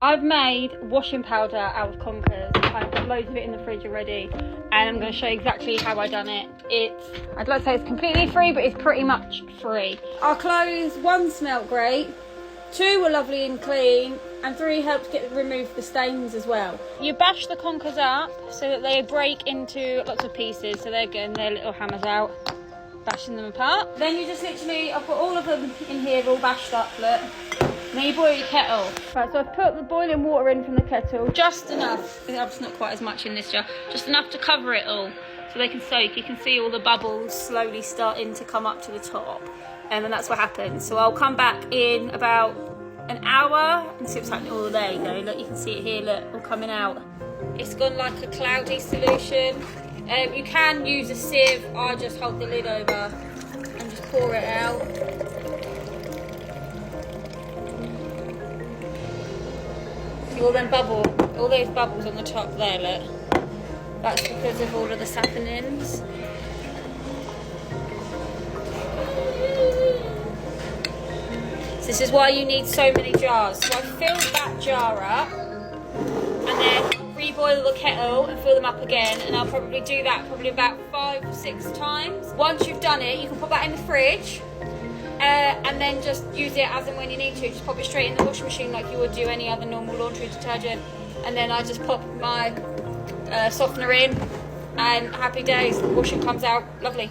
I've made washing powder out of conkers. I've got loads of it in the fridge already, and I'm going to show you exactly how I've done it. I'd like to say it's completely free, but it's pretty much free. Our clothes, 1 smelt great, 2 were lovely and clean, and 3 helped remove the stains as well. You bash the conkers up so that they break into lots of pieces, so they're getting their little hammers out, bashing them apart. Then you just literally, I've got all of them in here all bashed up, look. Then you boil your kettle. Right, so I've put the boiling water in from the kettle, just enough, perhaps not quite as much in this jar, just enough to cover it all so they can soak. You can see all the bubbles slowly starting to come up to the top, and then that's what happens. So I'll come back in about an hour and see what's happening. Oh, there you go, look, you can see it here, look, all coming out. It's gone like a cloudy solution. You can use a sieve. I just hold the lid over and just pour it out. All them all those bubbles on the top there, look. That's because of all of the saponins. So this is why you need so many jars. So I filled that jar up and then reboil the kettle and fill them up again, and I'll probably do that about 5 or 6 times. Once you've done it, you can put that in the fridge. And then just use it as and when you need to. Just pop it straight in the washing machine like you would do any other normal laundry detergent. And then I just pop my softener in, and happy days, the washing comes out lovely.